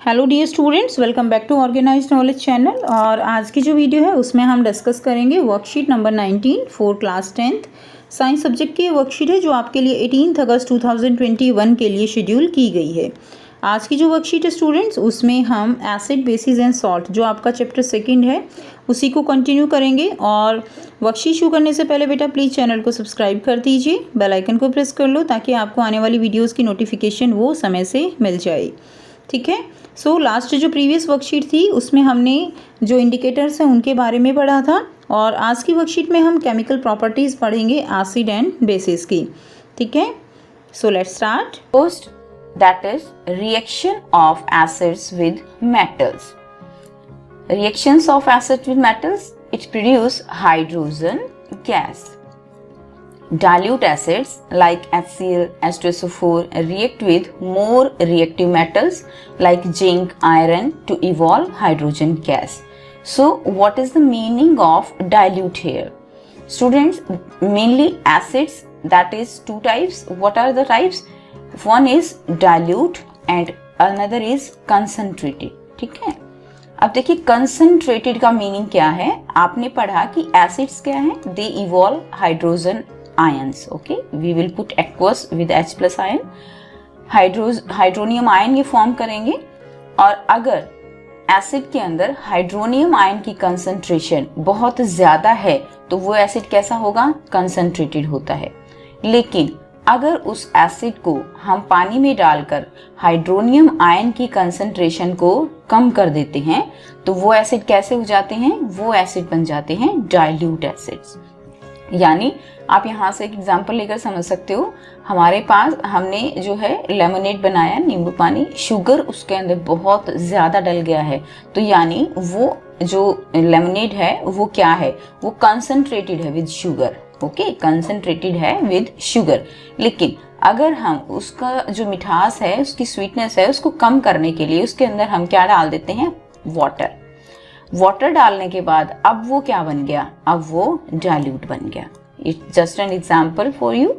Hello dear students, welcome back to organised knowledge channel. और आज की जो वीडियो है उसमें हम डिस्कस करेंगे worksheet number 19 for class 10th science subject की वर्कशीट है जो आपके लिए 18 अगस्त 2021 के लिए शेड्यूल की गई है। आज की जो वर्कशीट है स्टूडेंट्स, उसमें हम एसिड बेसिस एंड सॉल्ट जो आपका चैप्टर सेकंड है उसी को कंटिन्यू करेंगे। और वर्कशीट शुरू करने से पहले बेटा प्लीज़ चैनल को सब्सक्राइब कर दीजिए, बेल आइकन को प्रेस कर लो ताकि आपको आने वाली वीडियोज़ की नोटिफिकेशन वो समय से मिल जाए। ठीक है। सो लास्ट जो प्रीवियस वर्कशीट थी उसमें हमने जो इंडिकेटर्स हैं उनके बारे में पढ़ा था, और आज की वर्कशीट में हम केमिकल प्रॉपर्टीज़ पढ़ेंगे एसिड एंड बेसिस की। ठीक है। सो let's start. First, that is reaction of acids with metals. Reactions of acids with metals, it produce hydrogen gas. Dilute acids like HCl, H2SO4 react with more reactive metals like zinc, iron to evolve hydrogen gas. So what is the meaning of dilute here? Students, mainly acids, that is two types. What are the types? One is dilute and another is concentrated. ठीक है। अब देखिए concentrated का meaning क्या है। आपने पढ़ा कि एसिड्स क्या है, they evolve hydrogen ions. Okay, we will put aqueous with H plus ion, hydronium ion ये फॉर्म करेंगे। और अगर एसिड के अंदर हाइड्रोनियम आयन की कंसंट्रेशन बहुत ज्यादा है तो वो एसिड कैसा होगा, कंसंट्रेटेड होता है। लेकिन अगर उस एसिड को हम पानी में डालकर हाइड्रोनियम आयन की कंसंट्रेशन को कम कर देते हैं तो वो एसिड कैसे हो जाते हैं, वो एसिड बन जाते हैं डाइल्यूट एसिड्स। यानी आप यहाँ से एक एग्जांपल लेकर समझ सकते हो। हमारे पास हमने जो है लेमनेड बनाया, नींबू पानी, शुगर उसके अंदर बहुत ज़्यादा डल गया है, तो यानी वो जो लेमनेड है वो क्या है, वो कंसंट्रेटेड है विद शुगर। ओके, कंसंट्रेटेड है विद शुगर। लेकिन अगर हम उसका जो मिठास है, उसकी स्वीटनेस है, उसको कम करने के लिए उसके अंदर हम क्या डाल देते हैं, वाटर। वाटर डालने के बाद अब वो क्या बन गया, अब वो डाइल्यूट बन गया। It's just an example for you.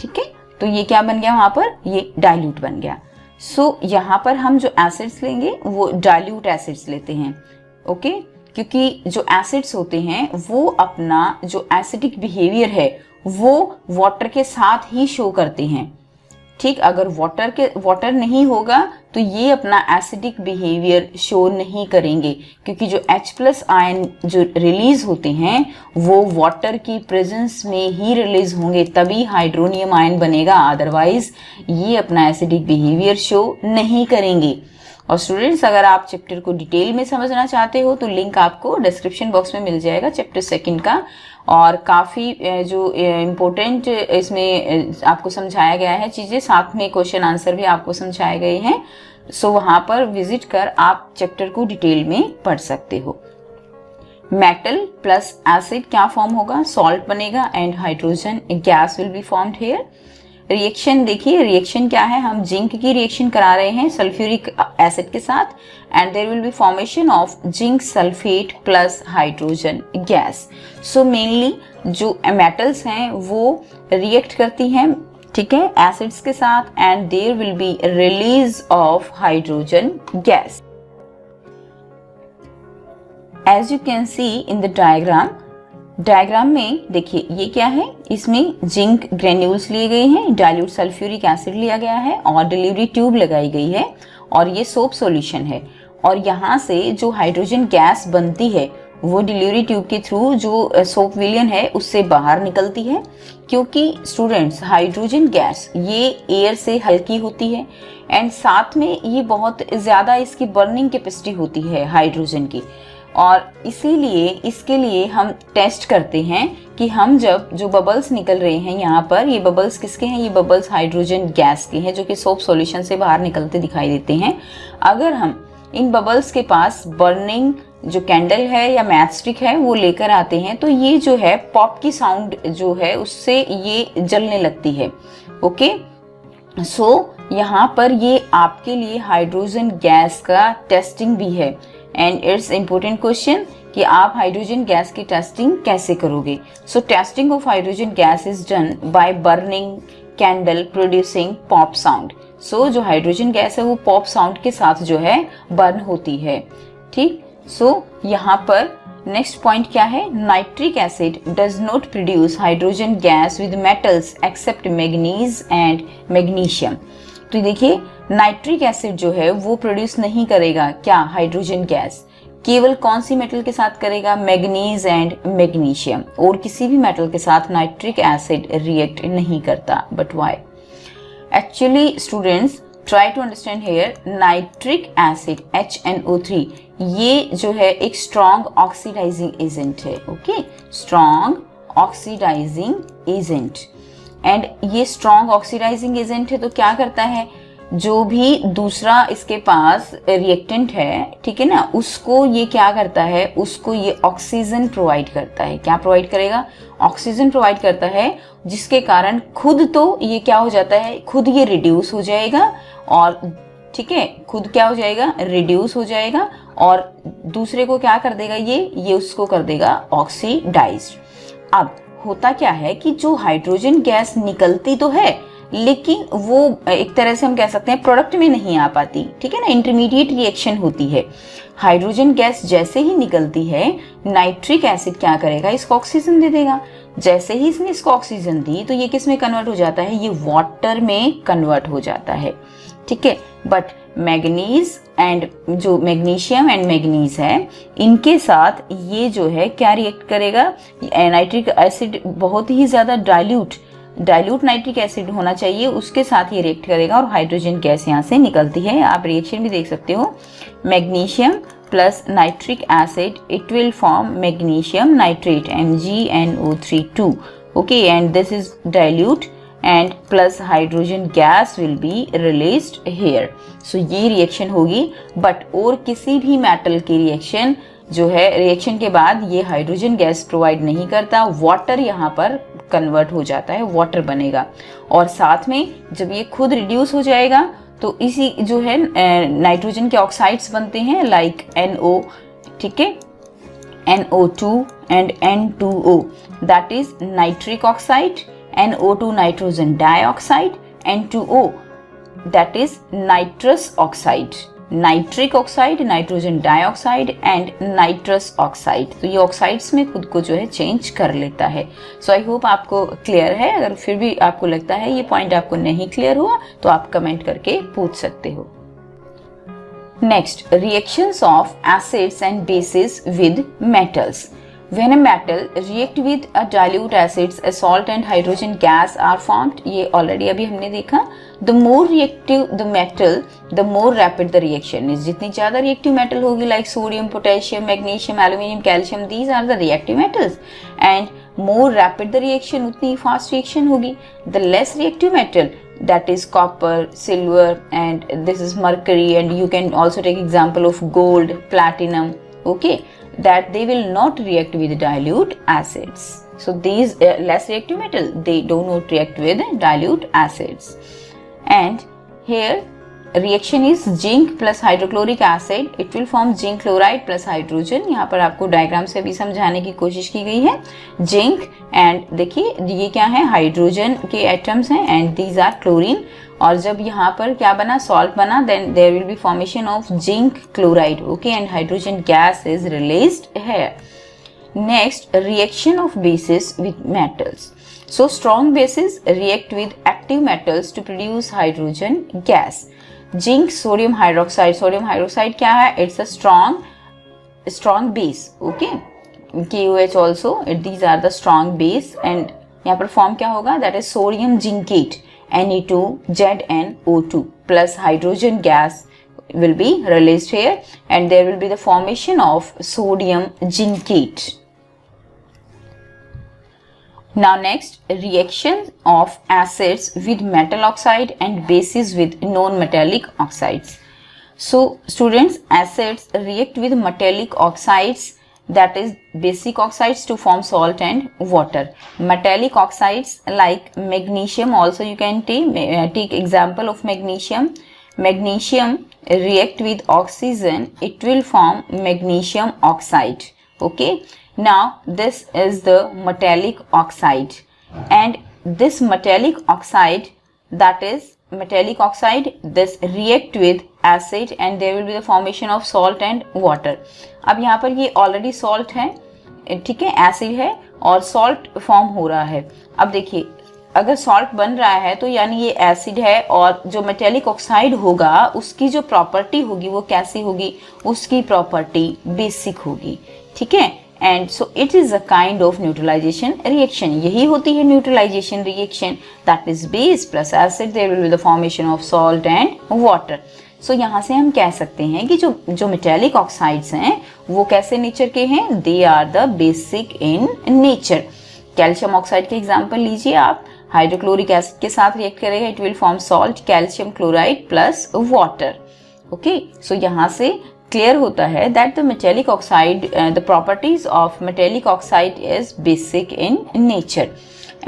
ठीक है, तो ये क्या बन गया, वहां पर ये डाइल्यूट बन गया। सो यहाँ पर हम जो एसिड्स लेंगे वो डाइल्यूट एसिड्स लेते हैं। ओके, क्योंकि जो एसिड्स होते हैं वो अपना जो एसिडिक बिहेवियर है वो वाटर के साथ ही शो करते हैं। ठीक, अगर वाटर नहीं होगा तो ये अपना एसिडिक बिहेवियर शो नहीं करेंगे, क्योंकि जो H प्लस आयन जो रिलीज होते हैं वो वाटर की प्रेजेंस में ही रिलीज होंगे, तभी हाइड्रोनियम आयन बनेगा, अदरवाइज ये अपना एसिडिक बिहेवियर शो नहीं करेंगे। और स्टूडेंट्स, अगर आप चैप्टर को डिटेल में समझना चाहते हो तो लिंक आपको डिस्क्रिप्शन बॉक्स में मिल जाएगा चैप्टर सेकंड का, और काफ़ी जो इम्पोर्टेंट इसमें आपको समझाया गया है चीज़ें, साथ में क्वेश्चन आंसर भी आपको समझाए गए हैं। सो वहाँ पर विजिट कर आप चैप्टर को डिटेल में पढ़ सकते हो। मेटल प्लस एसिड क्या फॉर्म होगा, सॉल्ट बनेगा and hydrogen gas will be formed here. Reaction देखिए, रिएक्शन क्या है, हम जिंक की रिएक्शन करा रहे हैं सल्फ्यूरिक एसिड के साथ, and there will be formation of zinc sulphate plus hydrogen gas. So mainly जो मेटल्स हैं वो रिएक्ट करती हैं, ठीक है, एसिड्स के साथ, and there will be release of hydrogen gas. As you can see in the diagram में देखिए ये क्या है, इसमें जिंक ग्रेन्यूल्स लिए गए हैं, डाइल्यूट सल्फ्यूरिक एसिड लिया गया है और डिलीवरी ट्यूब लगाई गई है, और ये सोप सॉल्यूशन है। और यहाँ से जो हाइड्रोजन गैस बनती है वो डिलीवरी ट्यूब के थ्रू जो सोप विलियन है उससे बाहर निकलती है, क्योंकि स्टूडेंट्स हाइड्रोजन गैस ये एयर से हल्की होती है, एंड साथ में ये बहुत ज़्यादा इसकी बर्निंग कैपेसिटी होती है हाइड्रोजन की। और इसीलिए इसके लिए हम टेस्ट करते हैं कि हम जब जो बबल्स निकल रहे हैं यहाँ पर, ये बबल्स किसके हैं, ये बबल्स हाइड्रोजन गैस के हैं जो कि सोप सॉल्यूशन से बाहर निकलते दिखाई देते हैं। अगर हम इन बबल्स के पास बर्निंग जो कैंडल है या मैच स्टिक है वो लेकर आते हैं तो ये जो है पॉप की साउंड जो है उससे ये जलने लगती है। ओके, सो यहाँ पर ये आपके लिए हाइड्रोजन गैस का टेस्टिंग भी है, एंड इट्स इम्पोर्टेंट क्वेश्चन कि आप हाइड्रोजन गैस की टेस्टिंग कैसे करोगे। So testing of hydrogen gas is done by burning candle producing pop sound. So जो हाइड्रोजन गैस है वो पॉप साउंड के साथ जो है बर्न होती है। ठीक, सो यहाँ पर नेक्स्ट पॉइंट क्या है, nitric acid does not produce hydrogen gas with metals accept manganese and magnesium. तो देखिए नाइट्रिक एसिड जो है वो प्रोड्यूस नहीं करेगा क्या, हाइड्रोजन गैस, केवल कौन सी मेटल के साथ करेगा, मैग्नीज एंड मैग्नीशियम, और किसी भी मेटल के साथ नाइट्रिक एसिड रिएक्ट नहीं करता। But why? Actually students try to understand here, nitric acid HNO3 ये जो है एक स्ट्रॉन्ग ऑक्सीडाइजिंग एजेंट है। Okay, strong oxidising agent, and ये स्ट्रॉन्ग ऑक्सीडाइजिंग एजेंट है तो क्या करता है, जो भी दूसरा इसके पास रिएक्टेंट है, ठीक है ना, उसको ये क्या करता है, उसको ये ऑक्सीजन प्रोवाइड करता है। क्या प्रोवाइड करेगा, ऑक्सीजन प्रोवाइड करता है, जिसके कारण खुद तो ये क्या हो जाता है, खुद ये रिड्यूस हो जाएगा, और ठीक है, खुद क्या हो जाएगा, रिड्यूस हो जाएगा, और दूसरे को क्या कर देगा, ये उसको कर देगा ऑक्सीडाइज्ड। अब होता क्या है कि जो हाइड्रोजन गैस निकलती तो है, लेकिन वो एक तरह से हम कह सकते हैं प्रोडक्ट में नहीं आ पाती, ठीक है ना, इंटरमीडिएट रिएक्शन होती है। हाइड्रोजन गैस जैसे ही निकलती है, नाइट्रिक एसिड क्या करेगा, इसको ऑक्सीजन दे देगा। जैसे ही इसने इसको ऑक्सीजन दी तो ये किस में कन्वर्ट हो जाता है, ये वाटर में कन्वर्ट हो जाता है। ठीक है, बट मैग्नीज एंड जो मैग्नीशियम एंड मैग्नीज है, इनके साथ ये जो है क्या रिएक्ट करेगा, नाइट्रिक एसिड बहुत ही ज्यादा डाइल्यूट नाइट्रिक एसिड होना चाहिए, उसके साथ ये रिएक्ट करेगा और हाइड्रोजन गैस यहाँ से निकलती है। आप रिएक्शन भी देख सकते हो, magnesium plus nitric acid, it will form magnesium nitrate MgNO3 okay, and this is dilute and plus hydrogen gas will be released here. So ये रिएक्शन होगी, बट और किसी भी मेटल की रिएक्शन जो है, रिएक्शन के बाद ये हाइड्रोजन गैस प्रोवाइड नहीं करता, वाटर यहाँ पर कन्वर्ट हो जाता है, वाटर बनेगा, और साथ में जब ये खुद रिड्यूस हो जाएगा तो इसी जो है नाइट्रोजन के ऑक्साइड्स बनते हैं, लाइक NO, ठीक है, NO2 and N2O, that is nitric oxide, NO2 nitrogen dioxide, N2O that is nitrous oxide, nitric oxide, nitrogen dioxide and nitrous oxide। तो ये ऑक्साइड्स में खुद को जो है चेंज कर लेता है। सो आई होप आपको क्लियर है। अगर फिर भी आपको लगता है ये पॉइंट आपको नहीं क्लियर हुआ तो आप कमेंट करके पूछ सकते हो। Next, reactions of acids and bases with metals. When a metal react with a dilute acids, a salt and hydrogen gas are formed। ये already अभी हमने देखा। The more reactive the metal, the more rapid the reaction is। जितनी ज़्यादा reactive metal होगी, like sodium, potassium, magnesium, aluminium, calcium, these are the reactive metals, and more rapid the reaction, उतनी fast reaction होगी। The less reactive metal, that is copper, silver, and this is mercury, and you can also take example of gold, platinum, okay, that they will not react with dilute acids. So these less reactive metal, they do not react with dilute acids. And here reaction is zinc plus hydrochloric acid, it will form zinc chloride plus hydrogen। यहाँ पर आपको diagram से भी समझाने की कोशिश की गई है। जिंक एंड देखिए ये क्या है, हाइड्रोजन के एटम्स हैं, एंड दीज आर क्लोरीन, और जब यहाँ पर क्या बना, सॉल्ट बना, then there will be formation of zinc chloride, okay, and hydrogen gas is released here. Next, reaction of bases with metals. So strong bases react with active metals to produce hydrogen gas. Zinc, sodium hydroxide क्या है, it's a strong base, okay, KOH also, these are the strong base, and यहाँ पर form क्या होगा, that is sodium zincate Ne2ZnO2 plus hydrogen gas will be released here, and there will be the formation of sodium zincate. Now next, reaction of acids with metal oxide and bases with non-metallic oxides. So students, acids react with metallic oxides, that is basic oxides, to form salt and water. Metallic oxides like magnesium also you can take example of magnesium. Magnesium react with oxygen, it will form magnesium oxide, okay. Now this is the metallic oxide, and this metallic oxide, that is metallic oxide, this react with acid and there will be the formation of salt and water. अब यहाँ पर ये already salt है, ठीक है, acid है और salt form हो रहा है। अब देखिए अगर सॉल्ट बन रहा है तो यानी ये एसिड है और जो मेटेलिक ऑक्साइड होगा उसकी जो प्रॉपर्टी होगी वो कैसी होगी, उसकी प्रॉपर्टी बेसिक होगी, ठीक है। And so it is a kind of neutralisation reaction, यही होती है neutralisation reaction, that is base plus acid, there will be the formation of salt and water. So यहाँ से हम कह सकते हैं कि जो मेटेलिक ऑक्साइड्स हैं वो कैसे नेचर के हैं, they are the basic in nature. Calcium oxide के एग्जांपल लीजिए आप, हाइड्रोक्लोरिक एसिड के साथ रिएक्ट करेगा, it will form salt calcium chloride plus water. Okay, so यहाँ से क्लियर होता है that the metallic oxide, the properties of metallic oxide is basic in nature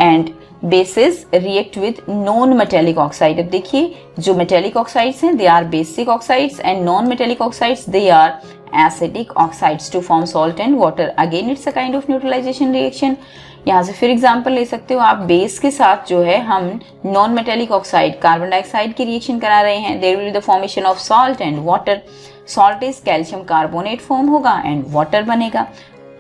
and bases react with non metallic oxide. अब देखिए जो metallic oxides हैं they are basic oxides and non metallic oxides दे are acidic oxides to form salt and water. Again it's a kind of neutralisation reaction. यहाँ से फिर example ले सकते हो आप, बेस के साथ जो है हम non metallic oxide carbon dioxide की रिएक्शन करा रहे हैं, there will be the formation of salt and water. Salt is calcium carbonate form होगा एंड वाटर बनेगा।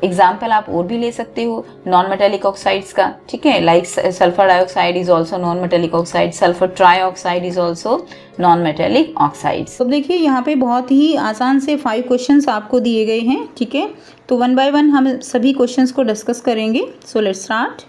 एग्जाम्पल आप और भी ले सकते हो नॉन मेटेलिक ऑक्साइड्स का, ठीक है, like sulphur dioxide is also non metallic oxide, sulphur trioxide is also non metallic oxides. तो देखिए यहाँ पे बहुत ही आसान से 5 क्वेश्चंस आपको दिए गए हैं, ठीक है। तो 1 बाय 1 हम सभी क्वेश्चंस को डिस्कस करेंगे। So let's start.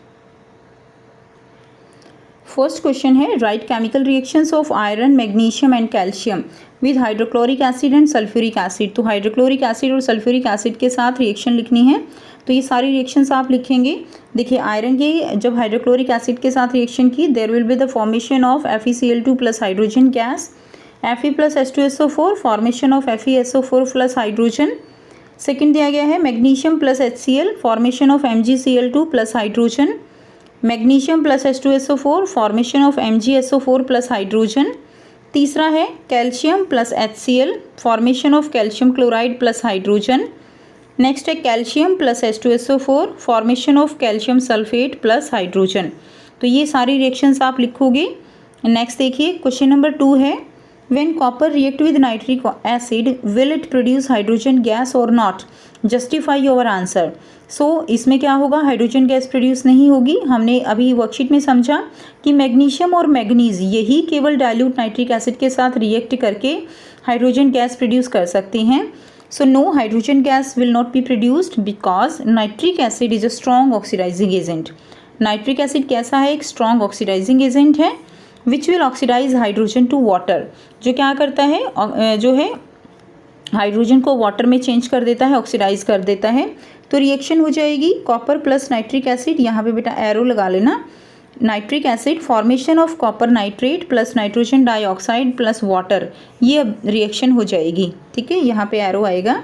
First question है, write chemical reactions of iron, magnesium and calcium with hydrochloric acid and sulphuric acid. तो हाइड्रोक्लोरिक एसिड और सल्फ्यूरिक एसिड के साथ रिएक्शन लिखनी है, तो ये सारी रिएक्शंस आप लिखेंगे। देखिए आयरन की जब हाइड्रोक्लोरिक एसिड के साथ रिएक्शन की, there will be the formation of FeCl2 plus hydrogen gas, Fe plus H2SO4 formation of FeSO4 plus hydrogen. Second दिया गया है magnesium plus HCl formation of MgCl2 plus hydrogen, magnesium plus H2SO4 formation of MgSO4 plus hydrogen. तीसरा है calcium plus HCl formation of calcium chloride plus hydrogen. Next है calcium plus H2SO4 formation of calcium sulphate plus hydrogen. तो ये सारी reactions आप लिखोगे। Next देखिए question number 2 है, when copper react with nitric acid will it produce hydrogen gas और not, justify your answer. सो इसमें क्या होगा, हाइड्रोजन गैस प्रोड्यूस नहीं होगी। हमने अभी वर्कशीट में समझा कि मैग्नीशियम और मैग्नीज यही केवल डाइल्यूट नाइट्रिक एसिड के साथ रिएक्ट करके हाइड्रोजन गैस प्रोड्यूस कर सकते हैं। So no, hydrogen gas will not be produced because nitric acid is a strong oxidising agent. Nitric acid कैसा है, एक स्ट्रॉन्ग ऑक्सीडाइजिंग एजेंट है which will oxidise hydrogen to water, जो क्या करता है, जो है हाइड्रोजन को वाटर में चेंज कर देता है, ऑक्सीडाइज कर देता है। तो रिएक्शन हो जाएगी कॉपर प्लस नाइट्रिक एसिड, यहाँ पे बेटा एरो लगा लेना, nitric acid formation of copper nitrate plus nitrogen dioxide plus water, ये रिएक्शन हो जाएगी, ठीक है, यहाँ पे एरो आएगा।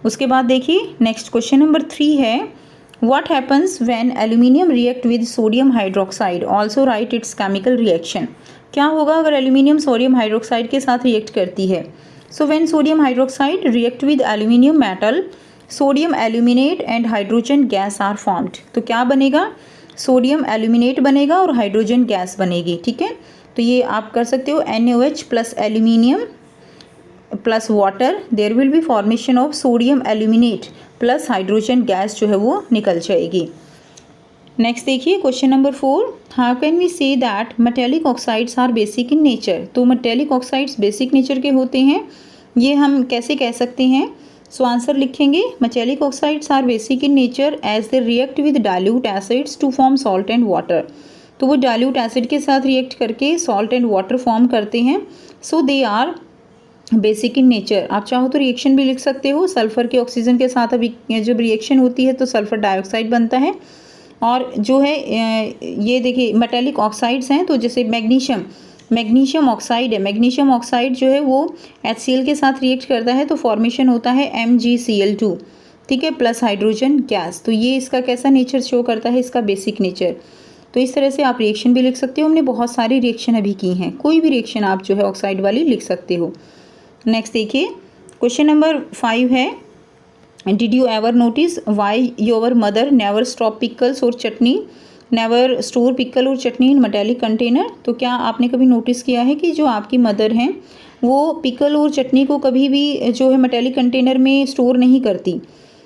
उसके बाद देखिए नेक्स्ट क्वेश्चन नंबर 3 है, what happens when aluminium react with sodium hydroxide, also right it's chemical reaction. क्या होगा अगर एल्यूमिनियम सोडियम हाइड्रोक्साइड के साथ रिएक्ट करती है। So when sodium hydroxide react with aluminium metal, sodium aluminate and hydrogen gas are formed. तो क्या बनेगा, सोडियम एल्यूमिनेट बनेगा और हाइड्रोजन गैस बनेगी, ठीक है। तो ये आप कर सकते हो NaOH plus aluminium plus water, there will be formation of sodium aluminate plus hydrogen gas जो है वो निकल जाएगी। नेक्स्ट देखिए question number 4, how can we say that metallic oxides are basic in nature. तो मेटेलिक ऑक्साइड्स बेसिक नेचर के होते हैं, ये हम कैसे कह सकते हैं। सो आंसर लिखेंगे, metallic oxides are basic in nature as they react with dilute acids to form salt and water. तो वो डाइल्यूट एसिड के साथ रिएक्ट करके सॉल्ट एंड वाटर फॉर्म करते हैं। So they are basic in nature. आप चाहो तो रिएक्शन भी लिख सकते हो, सल्फर के ऑक्सीजन के साथ अभी जब रिएक्शन होती है तो सल्फर डाइऑक्साइड बनता है। और जो है ये देखिए मेटेलिक ऑक्साइड्स हैं, तो जैसे मैग्नीशियम ऑक्साइड है, मैग्नीशियम ऑक्साइड जो है वो HCl के साथ रिएक्ट करता है तो फॉर्मेशन होता है MgCl2, ठीक है, प्लस हाइड्रोजन गैस। तो ये इसका कैसा नेचर शो करता है, इसका बेसिक नेचर। तो इस तरह से आप रिएक्शन भी लिख सकते हो। हमने बहुत सारी रिएक्शन अभी की हैं, कोई भी रिएक्शन आप जो है ऑक्साइड वाली लिख सकते हो। नेक्स्ट देखिए क्वेश्चन नंबर 5 है, did you ever notice why your mother never stop pickles और चटनी नेवर स्टोर पिकल और चटनी इन मेटेलिक कंटेनर। तो क्या आपने कभी नोटिस किया है कि जो आपकी मदर हैं वो पिकल और चटनी को कभी भी जो है मेटेलिक कंटेनर में स्टोर नहीं करती।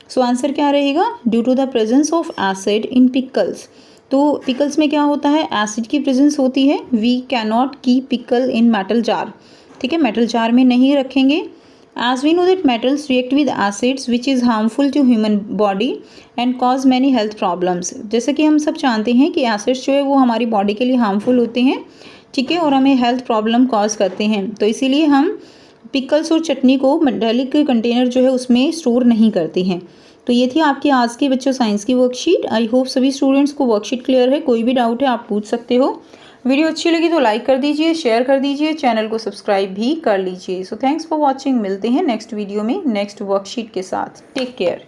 सो आंसर क्या रहेगा? Due to the presence of acid in pickles. तो पिकल्स में क्या होता है? एसिड की प्रेजेंस होती है। We can not keep pickle in metal jar. ठीक है, मेटल जार में नहीं रखेंगे। As we know that metals react with acids which is harmful to human body and cause many health problems. जैसे कि हम सब जानते हैं कि एसिड्स जो है वो हमारी बॉडी के लिए हार्मफुल होते हैं, ठीक है, और हमें हेल्थ प्रॉब्लम कॉज करते हैं। तो इसीलिए हम पिकल्स और चटनी को मेटालिक कंटेनर जो है उसमें स्टोर नहीं करते हैं। तो ये थी आपकी आज की बच्चों साइंस की वर्कशीट। आई होप सभी स्टूडेंट्स को वर्कशीट क्लियर है। कोई भी डाउट है आप पूछ सकते हो। वीडियो अच्छी लगी तो लाइक कर दीजिए, शेयर कर दीजिए, चैनल को सब्सक्राइब भी कर लीजिए। So thanks for watching. मिलते हैं नेक्स्ट वीडियो में नेक्स्ट वर्कशीट के साथ। Take care.